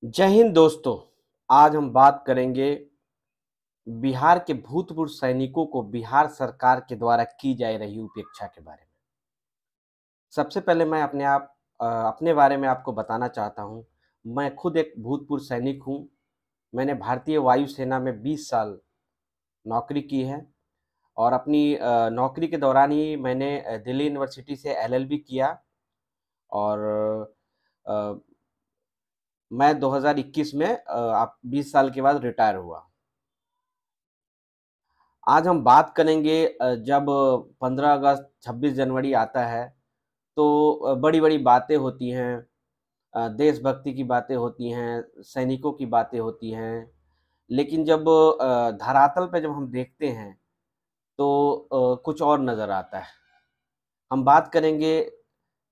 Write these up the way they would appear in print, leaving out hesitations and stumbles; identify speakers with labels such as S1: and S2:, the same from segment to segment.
S1: जय हिंद दोस्तों। आज हम बात करेंगे बिहार के भूतपूर्व सैनिकों को बिहार सरकार के द्वारा की जा रही उपेक्षा के बारे में। सबसे पहले मैं अपने बारे में आपको बताना चाहता हूँ। मैं खुद एक भूतपूर्व सैनिक हूँ। मैंने भारतीय वायुसेना में 20 साल नौकरी की है और अपनी नौकरी के दौरान ही मैंने दिल्ली यूनिवर्सिटी से एलएलबी किया और अ, मैं 2021 में 20 साल के बाद रिटायर हुआ। आज हम बात करेंगे जब 15 अगस्त 26 जनवरी आता है तो बड़ी-बड़ी बातें होती हैं, देशभक्ति की बातें होती हैं, सैनिकों की बातें होती हैं। लेकिन जब धरातल पे जब हम देखते हैं तो कुछ और नज़र आता है। हम बात करेंगे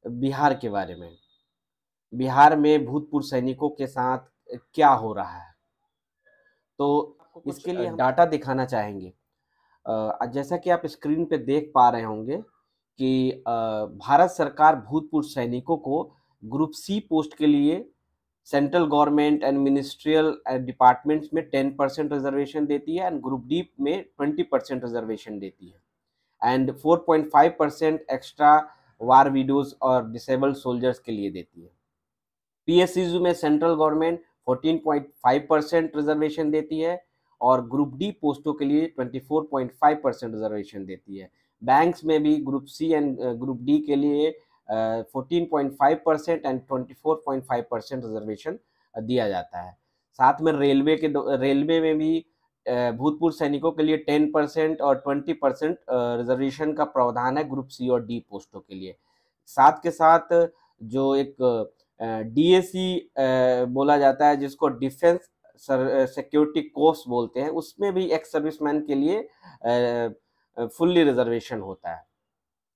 S1: बिहार के बारे में। बिहार में भूतपूर्व सैनिकों के साथ क्या हो रहा है? तो आपको कुछ इसके लिए हम डाटा दिखाना चाहेंगे। जैसा कि आप स्क्रीन पे देख पा रहे होंगे कि भारत सरकार भूतपूर्व सैनिकों को ग्रुप सी पोस्ट के लिए central government and ministerial departments में 10% रिजर्वेशन देती है एंड ग्रुप डी में 20% रिजर्वेशन देती है एंड 4.5% एक्स्ट्रा वार विडोज और डिसेबल्ड सोल्जर्स के लिए देती है। पीएसयू में सेंट्रल गवर्नमेंट 14.5% रिजर्वेशन देती है और ग्रुप डी पोस्टों के लिए 24.5% रिजर्वेशन देती है। बैंक्स में भी group C and group D के लिए 14.5% एंड 24.5% रिजर्वेशन दिया जाता है। साथ में रेलवे में भी भूतपूर्व सैनिकों के लिए 10% और 20% रिजर्वेशन का प्रावधान है ग्रुप सी और डी पोस्टों के लिए। साथ के साथ जो एक डीएसी बोला जाता है जिसको डिफेंस सिक्योरिटी कोर्स बोलते हैं, उसमें भी एक्स सर्विसमैन के लिए फुल्ली रिजर्वेशन होता है।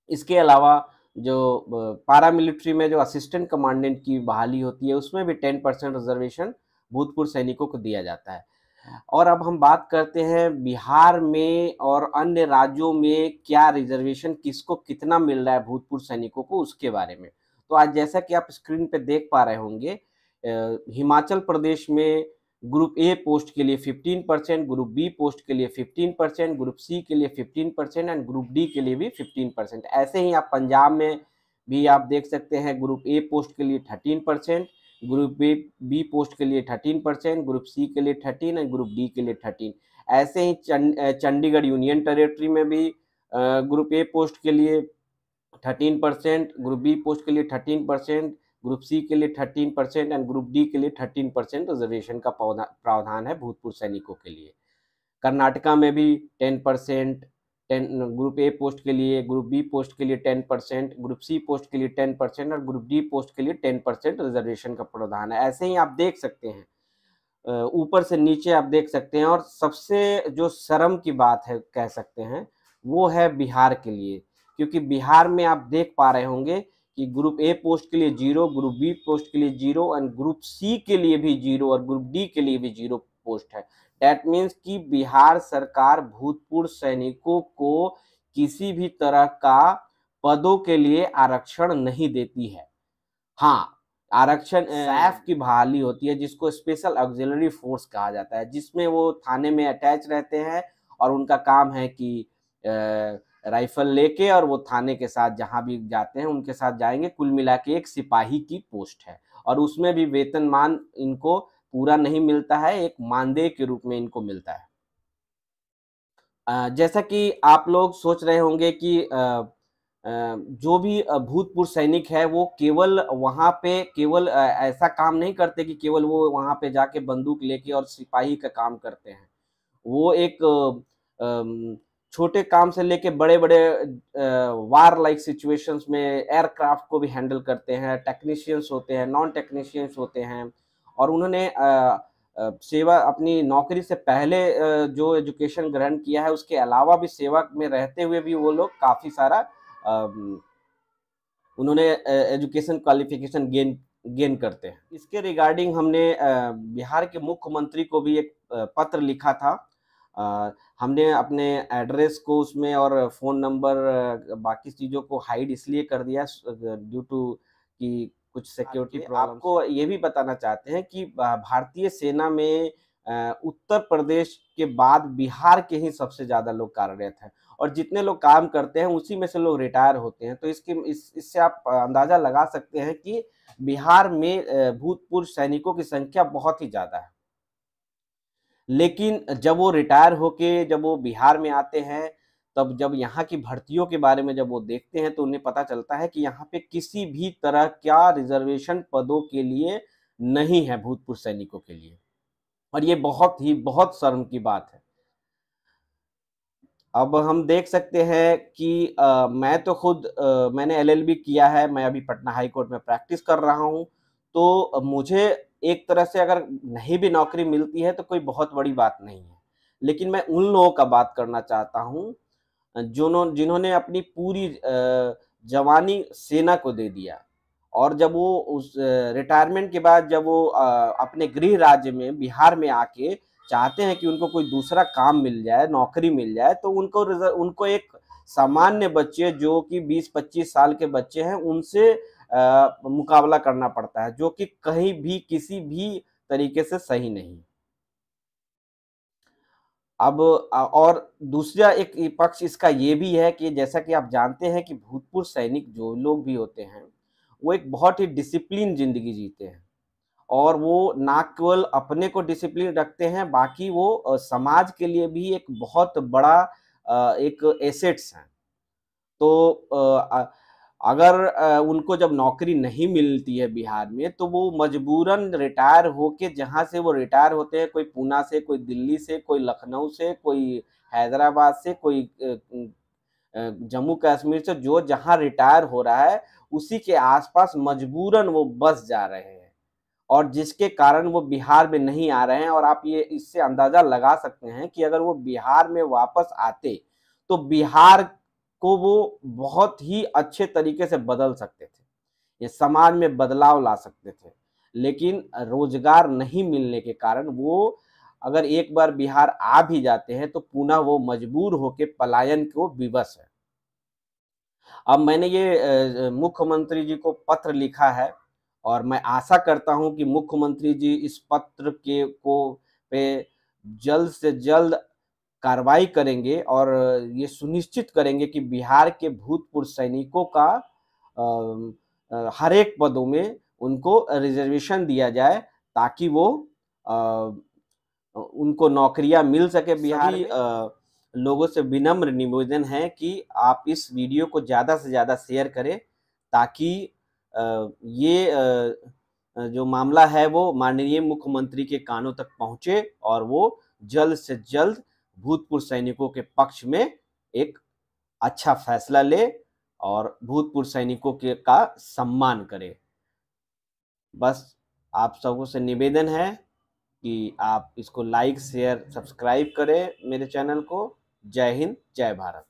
S1: इसके अलावा जो पारामिलिट्री में जो असिस्टेंट कमांडेंट की बहाली होती है उसमें भी 10% रिजर्वेशन भूतपूर्व सैनिकों को दिया जाता है। और अब हम बात करते हैं बिहार में और अन्य राज्यों में क्या रिजर्वेशन किसको कितना मिल रहा है भूतपूर्व सैनिकों को उसके बारे में। तो आज जैसा कि आप स्क्रीन पे देख पा रहे होंगे, हिमाचल प्रदेश में ग्रुप ए पोस्ट के लिए 15%, ग्रुप बी पोस्ट के लिए 15%, ग्रुप सी के लिए 15% एंड ग्रुप डी के लिए भी 15%। ऐसे ही आप पंजाब में भी आप देख सकते हैं ग्रुप ए पोस्ट के लिए 13%, ग्रुप बी पोस्ट के लिए 13%, ग्रुप सी के लिए 13 और ग्रुप डी के लिए 13। ऐसे ही चंडीगढ़ यूनियन टेरिटरी में भी ग्रुप ए पोस्ट के लिए 13%, ग्रुप बी पोस्ट के लिए 13%, ग्रुप सी के लिए 13% एंड ग्रुप डी के लिए 13% रिजर्वेशन का प्रावधान है भूतपूर्व सैनिकों के लिए। कर्नाटका में भी 10%, 10 ग्रुप ए पोस्ट के लिए, ग्रुप बी पोस्ट के लिए 10%, ग्रुप सी पोस्ट के लिए 10% और ग्रुप डी पोस्ट के लिए 10% रिजर्वेशन का प्रावधान है। ऐसे ही आप देख सकते हैं, ऊपर से नीचे आप देख सकते हैं। और सबसे जो शर्म की बात है कह सकते हैं वो है बिहार के लिए, क्योंकि बिहार में आप देख पा रहे होंगे कि ग्रुप ए पोस्ट के लिए 0, ग्रुप बी पोस्ट के लिए 0 एंड ग्रुप सी के लिए भी 0 और ग्रुप डी के लिए भी 0 पोस्ट है। दैट मीन्स कि बिहार सरकार भूतपूर्व सैनिकों को किसी भी तरह का पदों के लिए आरक्षण नहीं देती है। हाँ, आरक्षण सैफ की बहाली होती है जिसको स्पेशल ऑक्सिलरी फोर्स कहा जाता है, जिसमें वो थाने में अटैच रहते हैं और उनका काम है कि राइफल लेके और वो थाने के साथ जहाँ भी जाते हैं उनके साथ जाएंगे। कुल मिला के एक सिपाही की पोस्ट है और उसमें भी वेतनमान इनको पूरा नहीं मिलता है, एक मानदेय के रूप में इनको मिलता है। जैसा कि आप लोग सोच रहे होंगे कि जो भी भूतपूर्व सैनिक है वो केवल वहाँ पे केवल ऐसा काम नहीं करते कि केवल वो वहाँ पे जाके बंदूक लेके और सिपाही का काम करते हैं। वो एक छोटे काम से लेके बड़े-बड़े वार लाइक सिचुएशंस में एयरक्राफ्ट को भी हैंडल करते हैं, टेक्नीशियंस होते हैं, नॉन टेक्नीशियंस होते हैं और उन्होंने सेवा अपनी नौकरी से पहले जो एजुकेशन ग्रहण किया है उसके अलावा भी सेवा में रहते हुए भी वो लोग काफ़ी सारा उन्होंने एजुकेशन क्वालिफिकेशन गेन गेन करते हैं। इसके रिगार्डिंग हमने बिहार के मुख्यमंत्री को भी एक पत्र लिखा था। हमने अपने एड्रेस को उसमें और फ़ोन नंबर बाकी चीज़ों को हाइड इसलिए कर दिया ड्यू टू कि कुछ सिक्योरिटी प्रॉब्लम। आपको ये भी बताना चाहते हैं कि भारतीय सेना में उत्तर प्रदेश के बाद बिहार के ही सबसे ज़्यादा लोग कार्यरत हैं, और जितने लोग काम करते हैं उसी में से लोग रिटायर होते हैं। तो इससे आप अंदाज़ा लगा सकते हैं कि बिहार में भूतपूर्व सैनिकों की संख्या बहुत ही ज़्यादा है। लेकिन जब वो रिटायर होके जब वो बिहार में आते हैं, तब जब यहाँ की भर्तियों के बारे में जब वो देखते हैं, तो उन्हें पता चलता है कि यहाँ पे किसी भी तरह का रिजर्वेशन पदों के लिए नहीं है भूतपूर्व सैनिकों के लिए, और ये बहुत शर्म की बात है। अब हम देख सकते हैं कि मैं तो खुद मैंने एलएलबी किया है, मैं अभी पटना हाई कोर्ट में प्रैक्टिस कर रहा हूँ, तो मुझे एक तरह से अगर नहीं भी नौकरी मिलती है तो कोई बहुत बड़ी बात नहीं है। लेकिन मैं उन लोगों का बात करना चाहता हूँ जिन्होंने अपनी पूरी जवानी सेना को दे दिया, और जब वो उस रिटायरमेंट के बाद जब वो अपने गृह राज्य में बिहार में आके चाहते हैं कि उनको कोई दूसरा काम मिल जाए, नौकरी मिल जाए, तो उनको एक सामान्य बच्चे जो कि 20-25 साल के बच्चे हैं, उनसे मुकाबला करना पड़ता है, जो कि कहीं भी किसी भी तरीके से सही नहीं। अब और दूसरा एक पक्ष इसका ये भी है कि जैसा कि आप जानते हैं कि भूतपूर्व सैनिक जो लोग भी होते हैं, वो एक बहुत ही डिसिप्लिन ज़िंदगी जीते हैं, और वो ना केवल अपने को डिसिप्लिन रखते हैं, बाकी वो समाज के लिए भी एक बहुत बड़ा एक एसेट्स हैं। तो अगर उनको जब नौकरी नहीं मिलती है बिहार में, तो वो मजबूरन रिटायर होके जहाँ से वो रिटायर होते हैं, कोई पूना से, कोई दिल्ली से, कोई लखनऊ से, कोई हैदराबाद से, कोई जम्मू कश्मीर से, जो जहाँ रिटायर हो रहा है उसी के आसपास मजबूरन वो बस जा रहे हैं, और जिसके कारण वो बिहार में नहीं आ रहे हैं। और आप ये इससे अंदाजा लगा सकते हैं कि अगर वो बिहार में वापस आते, तो बिहार को वो बहुत ही अच्छे तरीके से बदल सकते थे, ये समाज में बदलाव ला सकते थे। लेकिन रोजगार नहीं मिलने के कारण वो अगर एक बार बिहार आ भी जाते हैं, तो पुनः वो मजबूर होके पलायन को विवश है। अब मैंने ये मुख्यमंत्री जी को पत्र लिखा है, और मैं आशा करता हूं कि मुख्यमंत्री जी इस पत्र पे जल्द से जल्द कार्रवाई करेंगे, और ये सुनिश्चित करेंगे कि बिहार के भूतपूर्व सैनिकों का हर एक पदों में उनको रिजर्वेशन दिया जाए, ताकि वो उनको नौकरियां मिल सके बिहार में। लोगों से विनम्र निवेदन है कि आप इस वीडियो को ज़्यादा से ज़्यादा शेयर करें, ताकि ये जो मामला है वो माननीय मुख्यमंत्री के कानों तक पहुंचे, और वो जल्द से जल्द भूतपूर्व सैनिकों के पक्ष में एक अच्छा फैसला ले, और भूतपूर्व सैनिकों का सम्मान करे। बस आप सबों से निवेदन है कि आप इसको लाइक, शेयर, सब्सक्राइब करें मेरे चैनल को। जय हिंद, जय भारत।